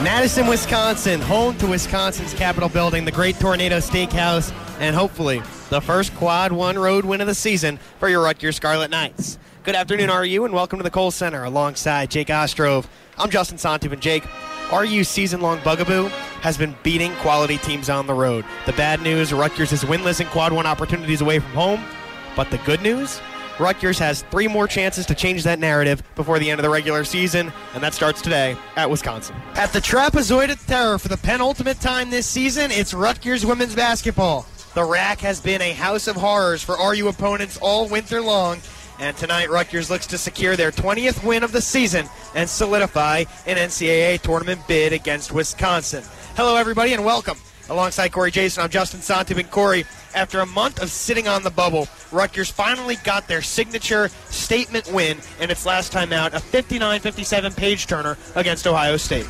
Madison, Wisconsin, home to Wisconsin's Capitol building, the Great Tornado Steakhouse, and hopefully the first Quad 1 road win of the season for your Rutgers Scarlet Knights. Good afternoon, RU, and welcome to the Kohl Center alongside Jake Ostrov. I'm Justin Sontupe, and Jake, RU's season-long bugaboo has been beating quality teams on the road. The bad news, Rutgers is winless in Quad 1 opportunities away from home, but the good news, Rutgers has 3 more chances to change that narrative before the end of the regular season, and that starts today at Wisconsin. At the Trapezoid of Terror for the penultimate time this season, it's Rutgers women's basketball. The RAC has been a house of horrors for RU opponents all winter long, and tonight Rutgers looks to secure their 20th win of the season and solidify an NCAA tournament bid against Wisconsin. Hello, everybody, and welcome. Alongside Corey Jason, I'm Justin Sontupe. And Corey, after a month of sitting on the bubble, Rutgers finally got their signature statement win in its last time out, a 59-57 page-turner against Ohio State.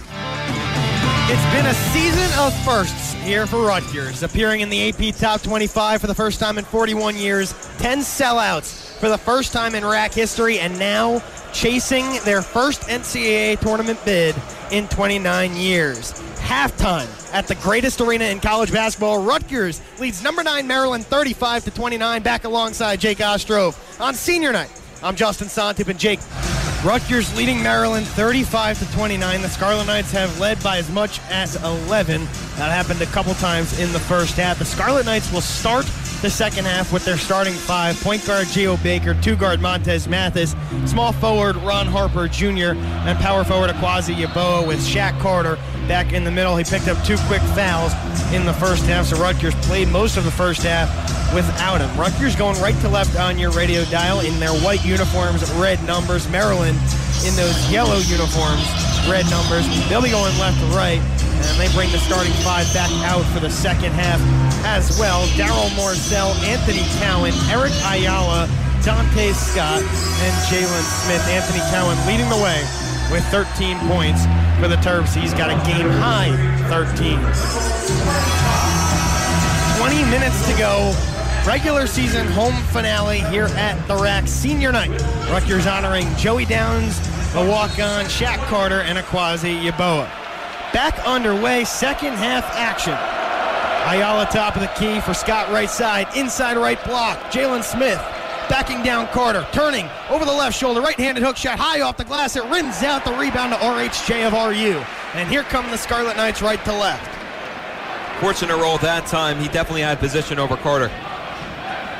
It's been a season of firsts here for Rutgers, appearing in the AP Top 25 for the first time in 41 years, 10 sellouts for the first time in RAC history, and now chasing their first NCAA tournament bid in 29 years. Halftime at the greatest arena in college basketball, Rutgers leads number 9 Maryland 35-29. Back alongside Jake Ostrov on senior night. I'm Justin Sontupe, and Jake, Rutgers leading Maryland 35-29. The Scarlet Knights have led by as much as 11. That happened a couple times in the first half. The Scarlet Knights will start the second half with their starting 5. Point guard Gio Baker, 2 guard Montez Mathis, small forward Ron Harper Jr., and power forward Akwazi Yeboah with Shaq Carter back in the middle. He picked up 2 quick fouls in the first half, so Rutgers played most of the first half without him. Rutgers going right to left on your radio dial in their white uniforms, red numbers. Maryland in those yellow uniforms, red numbers. They'll be going left to right, and they bring the starting 5 back out for the second half as well. Darryl Morsell, Anthony Cowan, Eric Ayala, Dante Scott, and Jalen Smith. Anthony Cowan leading the way with 13 points for the Terps. He's got a game-high 13. 20 minutes to go. Regular season home finale here at the RAC senior night. Rutgers honoring Joey Downs, the walk-on, Shaq Carter, and Akwazi Yeboah. Back underway, second half action. Ayala top of the key for Scott right side, inside right block. Jalen Smith backing down Carter, turning over the left shoulder, right-handed hook shot high off the glass. It rims out, the rebound to RHJ of RU. And here come the Scarlet Knights right to left. Fortunate roll that time. He definitely had position over Carter.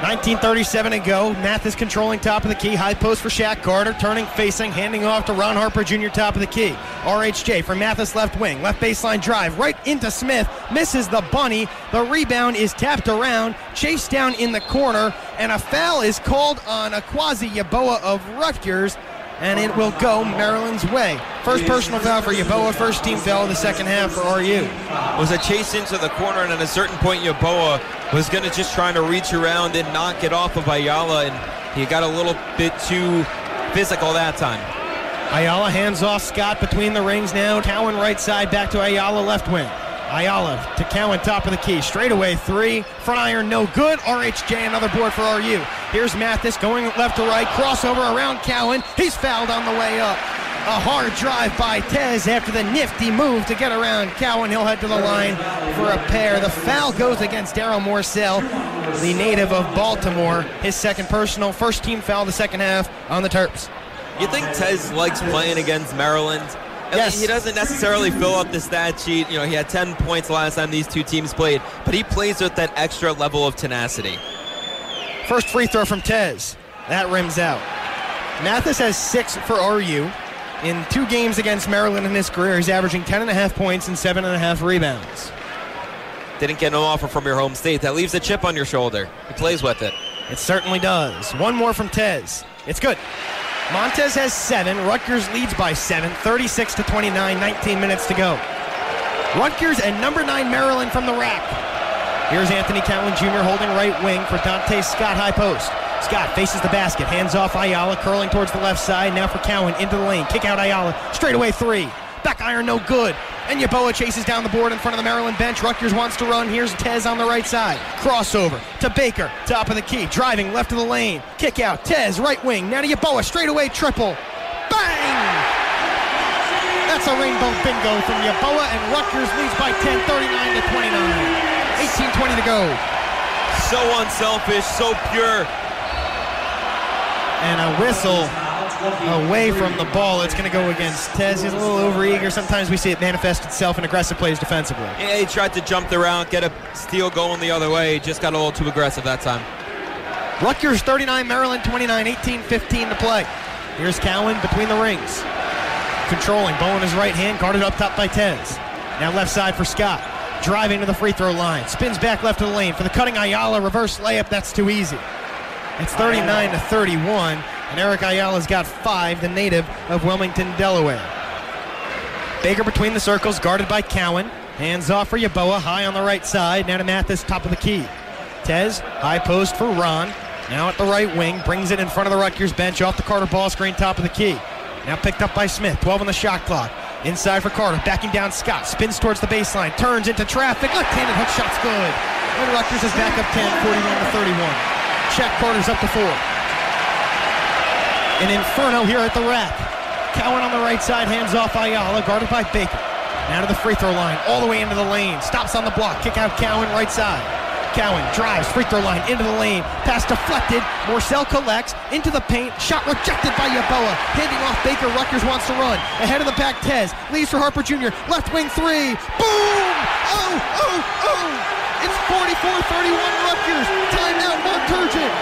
19:37 to go. Mathis controlling top of the key. High post for Shaq Carter. Turning, facing, handing off to Ron Harper Jr. top of the key. RHJ from Mathis left wing. Left baseline drive right into Smith. Misses the bunny. The rebound is tapped around. Chased down in the corner. And a foul is called on Akwazi Yeboah of Rutgers. And it will go Maryland's way. First personal foul for Yeboah. First team foul of the second half for RU. It was a chase into the corner, and at a certain point Yeboah was going to just try to reach around and knock it off of Ayala, and he got a little bit too physical that time. Ayala hands off Scott between the rings now. Cowan right side, back to Ayala left wing. Ayala to Cowan top of the key. Straightaway 3. Front iron no good. RHJ another board for RU. Here's Mathis going left to right. Crossover around Cowan. He's fouled on the way up. A hard drive by Tez after the nifty move to get around Cowan. He'll head to the line for a pair. The foul goes against Darryl Morsell, the native of Baltimore. His second personal. First team foul the second half on the Terps. You think Tez likes playing against Maryland? Yes. He doesn't necessarily fill up the stat sheet. You know, he had 10 points last time these two teams played, but he plays with that extra level of tenacity. First free throw from Tez. That rims out. Mathis has 6 for RU. In 2 games against Maryland in his career, he's averaging 10.5 points and 7.5 rebounds. Didn't get an offer from your home state. That leaves a chip on your shoulder. He plays with it. It certainly does. One more from Tez. It's good. Montez has 7. Rutgers leads by 7. 36-29, 19 minutes to go. Rutgers and number 9 Maryland from the RAC. Here's Anthony Cowan Jr. holding right wing for Dante Scott, high post. Scott faces the basket, hands off Ayala, curling towards the left side. Now for Cowan, into the lane. Kick out Ayala, straightaway 3. Back iron, no good. And Yeboah chases down the board in front of the Maryland bench. Rutgers wants to run. Here's Tez on the right side. Crossover to Baker, top of the key. Driving left of the lane. Kick out, Tez, right wing. Now to Yeboah, straightaway triple. Bang! That's a rainbow bingo from Yeboah, and Rutgers leads by 10, 39-29. 18:20 to go. So unselfish, so pure. And a whistle away from the ball. It's going to go against Tez. He's a little overeager. Sometimes we see it manifest itself in aggressive plays defensively. Yeah, he tried to jump around, get a steal going the other way. He just got a little too aggressive that time. Rutgers 39, Maryland 29, 18-15 to play. Here's Cowan between the rings. Controlling, Bow in his right hand, guarded up top by Tez. Now left side for Scott. Driving to the free throw line. Spins back left of the lane for the cutting Ayala. Reverse layup, that's too easy. It's 39-31, and Eric Ayala's got 5, the native of Wilmington, Delaware. Baker between the circles, guarded by Cowan. Hands off for Yeboah, high on the right side. Now to Mathis, top of the key. Tez, high post for Ron. Now at the right wing, brings it in front of the Rutgers bench, off the Carter ball screen, top of the key. Now picked up by Smith, 12 on the shot clock. Inside for Carter, backing down Scott, spins towards the baseline, turns into traffic, left-handed hook shot's good. And Rutgers is back up 10, 41-31. Check, Carter's up to 4. An inferno here at the rack. Cowan on the right side, hands off Ayala, guarded by Baker. Now to the free throw line, all the way into the lane. Stops on the block, kick out Cowan, right side. Cowan drives, free throw line, into the lane. Pass deflected, Morcell collects, into the paint. Shot rejected by Yeboah. Handing off Baker, Rutgers wants to run. Ahead of the back, Tez. Leaves for Harper Jr., left wing 3. Boom! Oh! It's 44-31 Rutgers. Timeout, Mount Turgeon.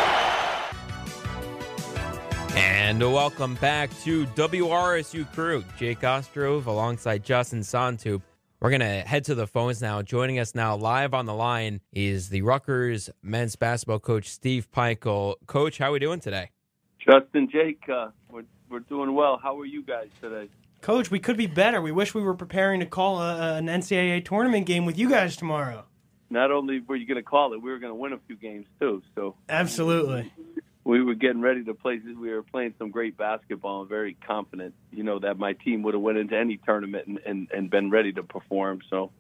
And welcome back to WRSU Crew. Jake Ostrov alongside Justin Sontupe. We're going to head to the phones now. Joining us now live on the line is the Rutgers men's basketball coach, Steve Pikiell. Coach, how are we doing today? Justin, Jake, we're doing well. How are you guys today? Coach, we could be better. We wish we were preparing to call an NCAA tournament game with you guys tomorrow. Not only were you going to call it, we were going to win a few games too. So absolutely, we were getting ready to play. We were playing some great basketball and very confident, that my team would have went into any tournament and been ready to perform. So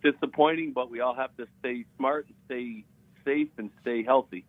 disappointing, but we all have to stay smart and stay safe and stay healthy.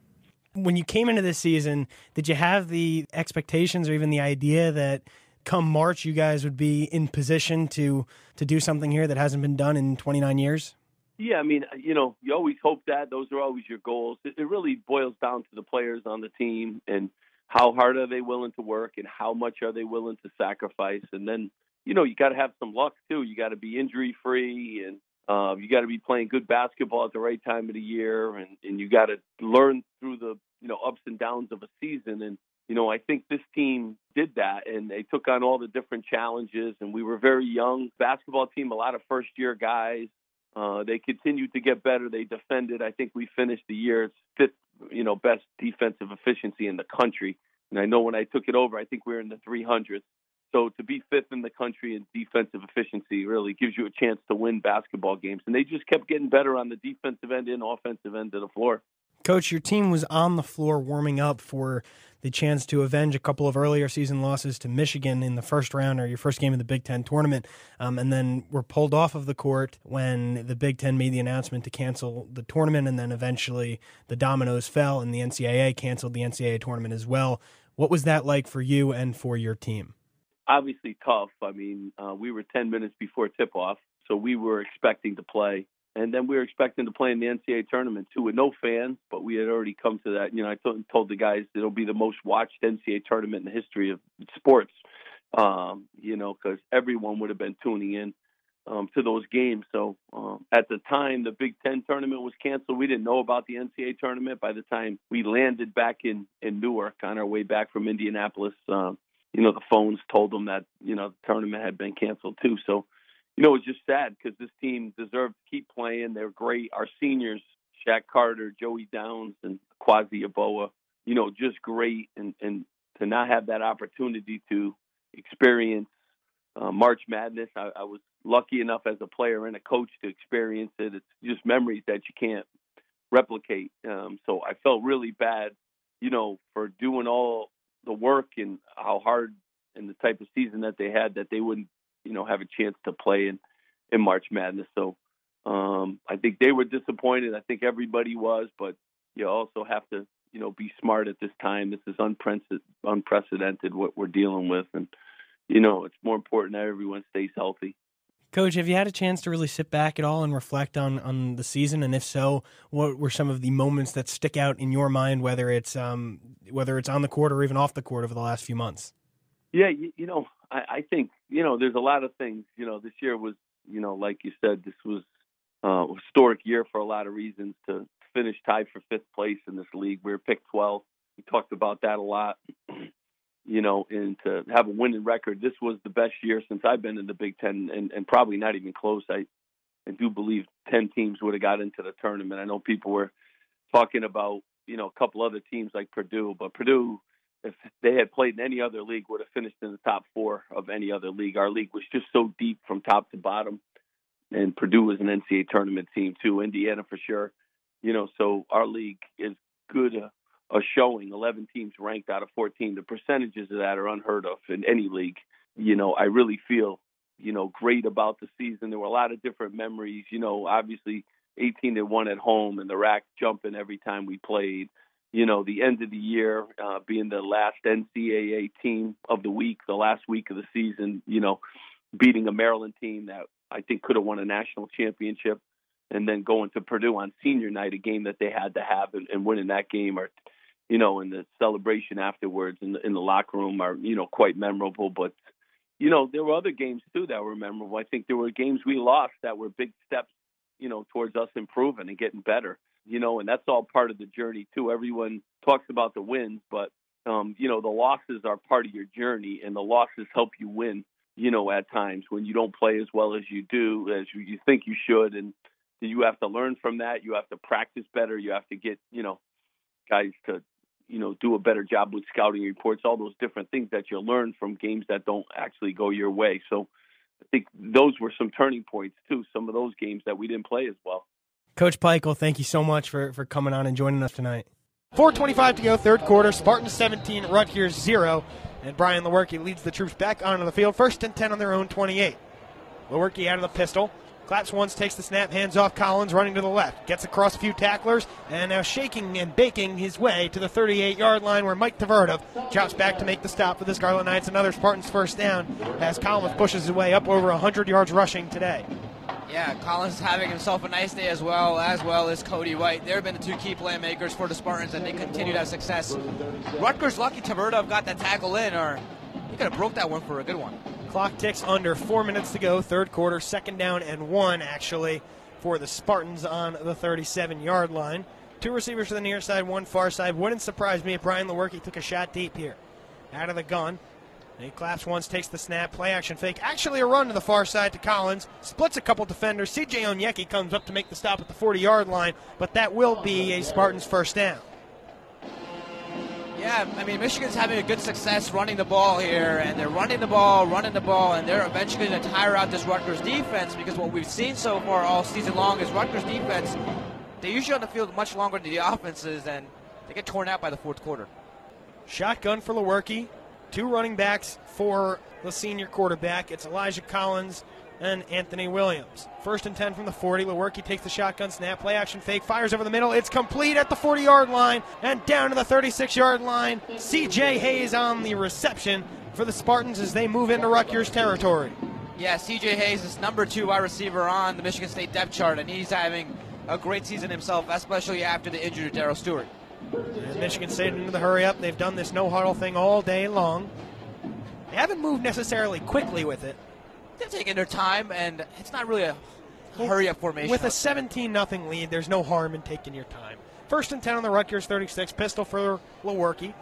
When you came into this season, did you have the expectations or even the idea that come March you guys would be in position to do something here that hasn't been done in 29 years? Yeah, I mean, you always hope that. Those are always your goals. It really boils down to the players on the team and how hard are they willing to work and how much are they willing to sacrifice. And then, you got to have some luck, too. You got to be injury-free and you got to be playing good basketball at the right time of the year. And you got to learn through the, ups and downs of a season. And, I think this team did that, and they took on all the different challenges. And we were very young basketball team, a lot of first-year guys. They continued to get better. They defended. I think we finished the year 5th, best defensive efficiency in the country. And I know when I took it over, I think we were in the 300s. So to be 5th in the country in defensive efficiency really gives you a chance to win basketball games. And they just kept getting better on the defensive end and offensive end of the floor. Coach, your team was on the floor warming up for the chance to avenge a couple of earlier season losses to Michigan in the first round or your first game of the Big Ten tournament, and then were pulled off of the court when the Big Ten made the announcement to cancel the tournament, and then eventually the dominoes fell and the NCAA canceled the NCAA tournament as well. What was that like for you and for your team? Obviously tough. I mean, we were 10 minutes before tip-off, so we were expecting to play. And then we were expecting to play in the NCAA tournament, too, with no fans, but we had already come to that. I told the guys it'll be the most watched NCAA tournament in the history of sports, because everyone would have been tuning in to those games. So at the time, the Big Ten tournament was canceled. We didn't know about the NCAA tournament. By the time we landed back in Newark on our way back from Indianapolis, the phones told them that, the tournament had been canceled, too. So, it was just sad because this team deserved to keep playing. They're great. Our seniors, Shaq Carter, Joey Downs, and Quasi Yeboah, just great. And to not have that opportunity to experience March Madness, I was lucky enough as a player and a coach to experience it. It's just memories that you can't replicate. So I felt really bad, for doing all the work and how hard and the type of season that they had, that they wouldn't, have a chance to play in March Madness. So I think they were disappointed. I think everybody was, but you also have to, be smart at this time. This is unprecedented what we're dealing with. And, it's more important that everyone stays healthy. Coach, have you had a chance to really sit back at all and reflect on the season? And if so, what were some of the moments that stick out in your mind, whether it's on the court or even off the court over the last few months? Yeah, I think, there's a lot of things. This year was, like you said, this was a historic year for a lot of reasons. To finish tied for 5th place in this league. We were picked 12. We talked about that a lot. And to have a winning record, this was the best year since I've been in the Big Ten, and probably not even close. I do believe 10 teams would have got into the tournament. I know people were talking about, a couple other teams like Purdue, but Purdue, if they had played in any other league, would have finished in the top 4 of any other league. Our league was just so deep from top to bottom, and Purdue was an NCAA tournament team too, Indiana for sure. So our league is good. A showing, 11 teams ranked out of 14. The percentages of that are unheard of in any league. I really feel, great about the season. There were a lot of different memories. Obviously 18-1 at home and the rack jumping every time we played. The end of the year, being the last NCAA team of the week, the last week of the season, beating a Maryland team that I think could have won a national championship, and then going to Purdue on senior night, a game that they had to have, and winning that game, or and the celebration afterwards in the locker room are, quite memorable. But, there were other games, too, that were memorable. I think there were games we lost that were big steps, towards us improving and getting better, and that's all part of the journey, too. Everyone talks about the wins, but, the losses are part of your journey, and the losses help you win, at times when you don't play as well as you do, as you think you should. And you have to learn from that. You have to practice better. You have to get, guys to, do a better job with scouting reports, all those different things that you learn from games that don't actually go your way. So I think those were some turning points, too, some of those games that we didn't play as well. Coach Peichel, thank you so much for coming on and joining us tonight. 4:25 to go, third quarter. Spartans 17, Rutgers 0. And Brian Lewerke leads the troops back onto the field. 1st and 10 on their own 28. Lewerke out of the pistol. Claps once, takes the snap, hands off Collins, running to the left. Gets across a few tacklers, and now shaking and baking his way to the 38-yard line where Mike Tverdov drops back to make the stop for the Scarlet Knights. Another Spartans first down as Collins pushes his way up over 100 yards rushing today. Yeah, Collins is having himself a nice day as well as Cody White. They've been the 2 key playmakers for the Spartans, and they continue to have success. Rutgers lucky Tverdov got that tackle in, or he could have broke that one for a good one. Clock ticks under 4 minutes to go, third quarter, 2nd down and 1, actually, for the Spartans on the 37-yard line. 2 receivers to the near side, 1 far side. Wouldn't surprise me if Brian Lewerke took a shot deep here. Out of the gun. He claps once, takes the snap, play action fake. Actually a run to the far side to Collins. Splits a couple defenders. C.J. Onyeki comes up to make the stop at the 40-yard line, but that will be a Spartans first down. Yeah, Michigan's having a good success running the ball here, and they're running the ball, and they're eventually going to tire out this Rutgers defense, because what we've seen so far all season long is Rutgers defense, they usually on the field much longer than the offenses, and they get torn out by the 4th quarter. Shotgun for Lewerke. 2 running backs for the senior quarterback. It's Elijah Collins and Anthony Williams. 1st and 10 from the 40. Lewerke takes the shotgun snap, play action fake, fires over the middle. It's complete at the 40-yard line and down to the 36-yard line. C.J. Hayes on the reception for the Spartans as they move into Rutgers territory. Yeah, C.J. Hayes is number 2 wide receiver on the Michigan State depth chart, and he's having a great season himself, especially after the injury to Darryl Stewart. And Michigan State into the hurry-up. They've done this no-huddle thing all day long. They haven't moved necessarily quickly with it. They're taking their time, and it's not really a hurry-up formation. With a 17-0 lead, there's no harm in taking your time. 1st and 10 on the Rutgers 36. Pistol for Lewerke.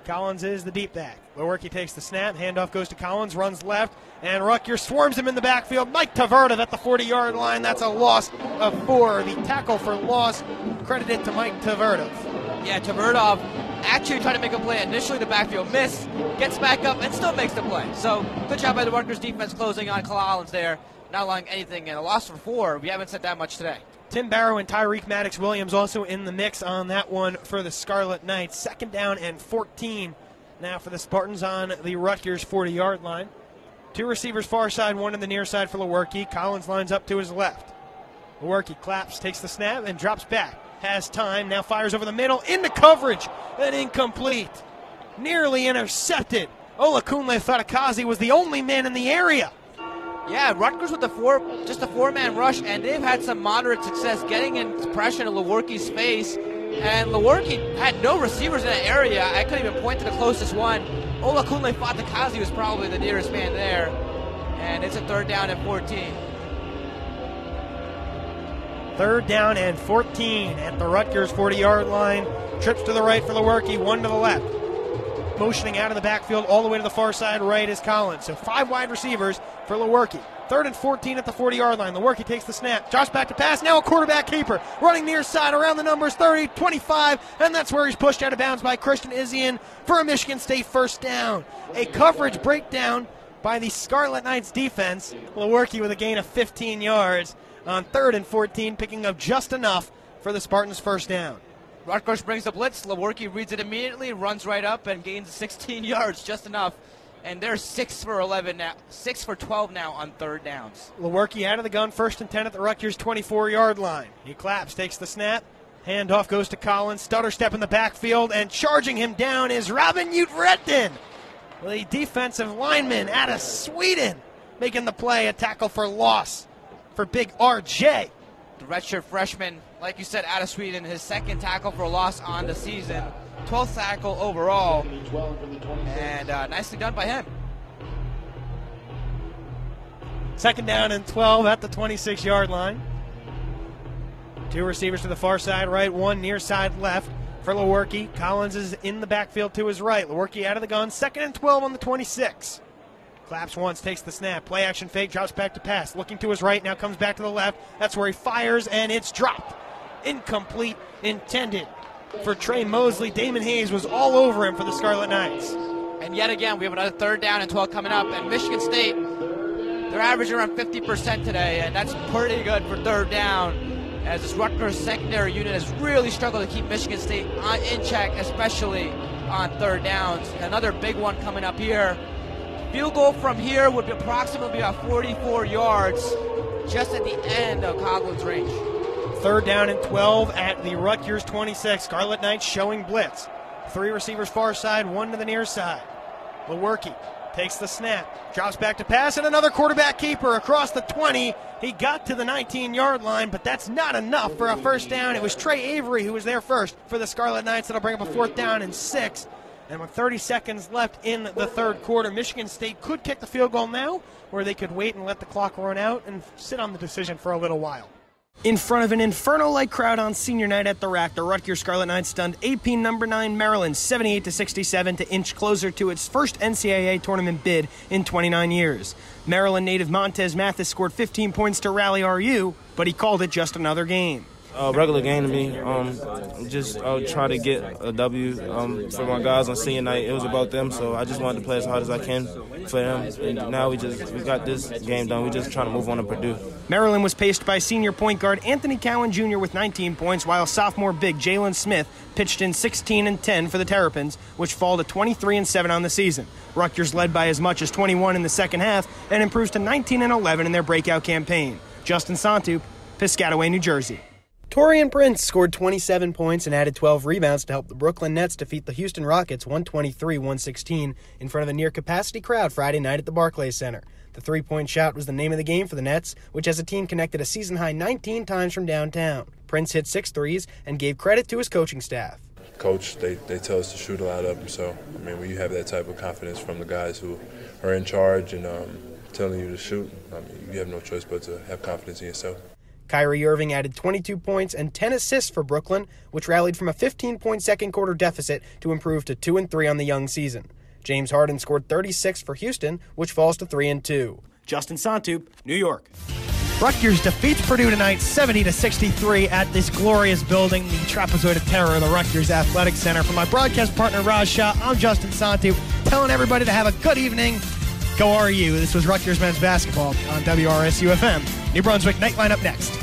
Collins is the deep back. Lewerke takes the snap. Handoff goes to Collins, runs left, and Rutgers swarms him in the backfield. Mike Tverdov at the 40-yard line. That's a loss of 4. The tackle for loss credited to Mike Tverdov. Yeah, Tverdov actually tried to make a play. Initially the backfield missed, gets back up, and still makes the play. So good job by the Rutgers defense closing on Collins there, not allowing anything. And a loss for 4. We haven't said that much today. Tim Barrow and Tyreek Maddox-Williams also in the mix on that one for the Scarlet Knights. 2nd down and 14 now for the Spartans on the Rutgers 40-yard line. 2 receivers far side, 1 in the near side for Lewerke. Collins lines up to his left. Lewerke claps, takes the snap, and drops back. Has time, now fires over the middle, into coverage, and incomplete. Nearly intercepted Olakunle Fatakazi was the only man in the area. Yeah, Rutgers with just a four-man rush, and they've had some moderate success getting in pressure to Lewerke's face. And Lewerke had no receivers in that area. I couldn't even point to the closest one. Olakunle Fatakazi was probably the nearest man there. And it's a 3rd down and 14. 3rd down and 14 at the Rutgers 40-yard line. Trips to the right for Lewerke, 1 to the left. Motioning out of the backfield all the way to the far side right is Collins. So 5 wide receivers for Lewerke. 3rd and 14 at the 40-yard line. Lewerke takes the snap. Josh back to pass. Now a quarterback keeper. Running near side around the numbers 30, 25, and that's where he's pushed out of bounds by Christian Isian for a Michigan State 1st down. A coverage breakdown by the Scarlet Knights defense. Lewerke with a gain of 15 yards on 3rd and 14, picking up just enough for the Spartans' 1st down. Rutgers brings the blitz. Lewerke reads it immediately, runs right up, and gains 16 yards, just enough. And they're 6 for 12 now on 3rd downs. Lewerke out of the gun, 1st and 10 at the Rutgers 24-yard line. He claps, takes the snap. Handoff goes to Collins. Stutter step in the backfield, and charging him down is Robin Utretten, the defensive lineman out of Sweden, making the play, a tackle for loss for big RJ. The redshirt freshman, like you said, out of Sweden, his 2nd tackle for loss on the season, 12th tackle overall, and nicely done by him. 2nd down and 12 at the 26-yard line. 2 receivers to the far side right, 1 near side left for Lewerke. Collins is in the backfield to his right. Lewerke out of the gun, 2nd and 12 on the 26. Claps once, takes the snap. Play action fake, drops back to pass. Looking to his right, now comes back to the left. That's where he fires, and it's dropped. Incomplete, intended for Trey Mosley. Damon Hayes was all over him for the Scarlet Knights. And yet again, we have another 3rd down and 12 coming up. And Michigan State, they're averaging around 50% today, and that's pretty good for 3rd down, as this Rutgers secondary unit has really struggled to keep Michigan State in check, especially on 3rd downs. Another big one coming up here. Field goal from here would be approximately about 44 yards, just at the end of Coughlin's range. 3rd down and 12 at the Rutgers 26. Scarlet Knights showing blitz. 3 receivers far side, 1 to the near side. Lewerke takes the snap, drops back to pass, and another quarterback keeper across the 20. He got to the 19-yard line, but that's not enough for a 1st down. It was Trey Avery who was there first for the Scarlet Knights. That'll bring up a 4th down and 6. And with 30 seconds left in the 3rd quarter, Michigan State could kick the field goal now, or they could wait and let the clock run out and sit on the decision for a little while. In front of an Inferno-like crowd on senior night at the Rack, the Rutgers Scarlet Knights stunned AP number 9 Maryland 78-67 to inch closer to its first NCAA tournament bid in 29 years. Maryland native Montez Mathis scored 15 points to rally RU, but he called it just another game. Regular game to me. Just try to get a W for my guys on senior night. It was about them, so I just wanted to play as hard as I can for them. And now we got this game done. We just trying to move on to Purdue. Maryland was paced by senior point guard Anthony Cowan Jr. with 19 points, while sophomore big Jalen Smith pitched in 16 and 10 for the Terrapins, which fall to 23 and 7 on the season. Rutgers led by as much as 21 in the second half and improves to 19 and 11 in their breakout campaign. Justin Sontupe, Piscataway, New Jersey. Torian Prince scored 27 points and added 12 rebounds to help the Brooklyn Nets defeat the Houston Rockets 123-116 in front of a near-capacity crowd Friday night at the Barclays Center. The three-point shot was the name of the game for the Nets, which as a team connected a season-high 19 times from downtown. Prince hit 6 threes and gave credit to his coaching staff. Coach, they tell us to shoot a lot of them, so, when you have that type of confidence from the guys who are in charge and telling you to shoot, you have no choice but to have confidence in yourself. Kyrie Irving added 22 points and 10 assists for Brooklyn, which rallied from a 15-point second-quarter deficit to improve to 2-3 on the young season. James Harden scored 36 for Houston, which falls to 3-2. Justin Sontupe, New York. Rutgers defeats Purdue tonight 70-63 at this glorious building, the Trapezoid of Terror, the Rutgers Athletic Center. For my broadcast partner, Raj Shah, I'm Justin Sontupe, telling everybody to have a good evening. Go RU. This was Rutgers men's basketball on WRSU-FM New Brunswick. Nightline up next.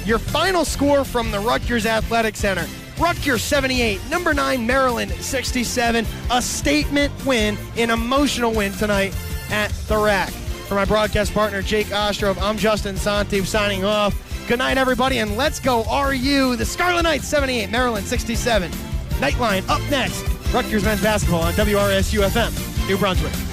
Your final score from the Rutgers Athletic Center. Rutgers 78, number 9 Maryland 67. A statement win, an emotional win tonight at the Rack. For my broadcast partner, Jake Ostrov, I'm Justin Sontupe signing off. Good night, everybody, and let's go RU. The Scarlet Knights 78, Maryland 67. Nightline up next. Rutgers men's basketball on WRSU-FM New Brunswick.